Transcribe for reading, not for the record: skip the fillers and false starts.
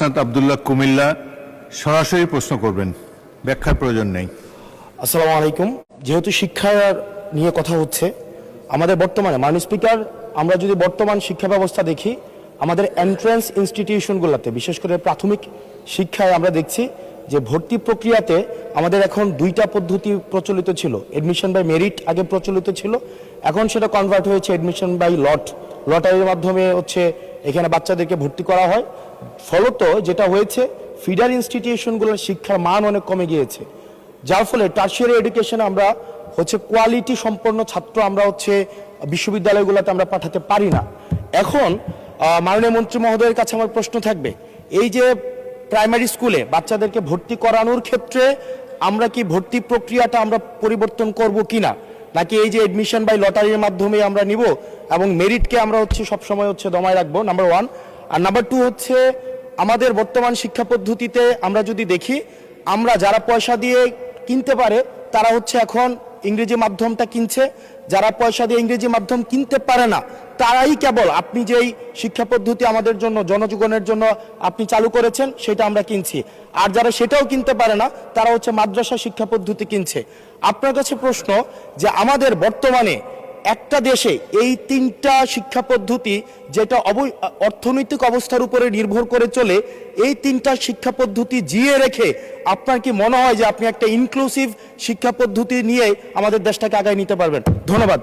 হাসনাত আব্দুল্লাহ কুমিল্লা সরাসরি প্রশ্ন করবেন, ব্যাখ্যার প্রয়োজন নেই। আসসালামু আলাইকুম। যেহেতু শিক্ষা নিয়ে কথা হচ্ছে, আমাদের বর্তমানে মাননীয় স্পিকার, আমরা যদি বর্তমান শিক্ষা ব্যবস্থা দেখি, আমাদের এন্ট্রান্স ইনস্টিটিউশনগুলোতে বিশেষ করে প্রাথমিক শিক্ষায় আমরা দেখছি যে ভর্তি প্রক্রিয়াতে আমাদের এখন দুইটা পদ্ধতি প্রচলিত ছিল। এডমিশন বাই মেরিট আগে প্রচলিত ছিল, এখন সেটা কনভার্ট হয়েছে এডমিশন বাই লটারির মাধ্যমে হচ্ছে এখানে বাচ্চাদেরকে ভর্তি করা হয়। ফলত যেটা হয়েছে, ফিডার ইনস্টিটিউশনগুলোর শিক্ষার মান অনেক কমে গিয়েছে, যার ফলে টারশিয়ারি এডুকেশনে আমরা হচ্ছে কোয়ালিটি সম্পন্ন ছাত্র আমরা হচ্ছে বিশ্ববিদ্যালয়গুলোতে আমরা পাঠাতে পারি না। এখন মাননীয় মন্ত্রী মহোদয়ের কাছে আমার প্রশ্ন থাকবে, এই যে প্রাইমারি স্কুলে বাচ্চাদেরকে ভর্তি করানোর ক্ষেত্রে আমরা কি ভর্তি প্রক্রিয়াটা আমরা পরিবর্তন করব কিনা, নাকি এই যে এডমিশন বাই লটারির মাধ্যমে আমরা নিব এবং মেরিটকে আমরা হচ্ছে সবসময় হচ্ছে দমায় রাখবো, নাম্বার ওয়ান। আর নাম্বার টু হচ্ছে, আমাদের বর্তমান শিক্ষা পদ্ধতিতে আমরা যদি দেখি, আমরা যারা পয়সা দিয়ে কিনতে পারে তারা হচ্ছে এখন ইংরেজি মাধ্যমটা কিনছে, যারা পয়সা দিয়ে ইংরেজি মাধ্যম কিনতে পারে না তারাই কেবল আপনি যেই শিক্ষা পদ্ধতি আমাদের জন্য জনজীবনের জন্য আপনি চালু করেছেন সেটা আমরা কিনছি, আর যারা সেটাও কিনতে পারে না তারা হচ্ছে মাদ্রাসা শিক্ষা পদ্ধতি কিনছে। আপনার কাছে প্রশ্ন যে আমাদের বর্তমানে একটা দেশে এই তিনটা শিক্ষা পদ্ধতি যেটা অর্থনৈতিক অবস্থার উপরে নির্ভর করে চলে, এই তিনটা শিক্ষা পদ্ধতি জিয়ে রেখে আপনার কি মনে হয় যে আপনি একটা ইনক্লুসিভ শিক্ষা পদ্ধতি নিয়ে আমাদের দেশটাকে আগায় নিতে পারবেন? ধন্যবাদ।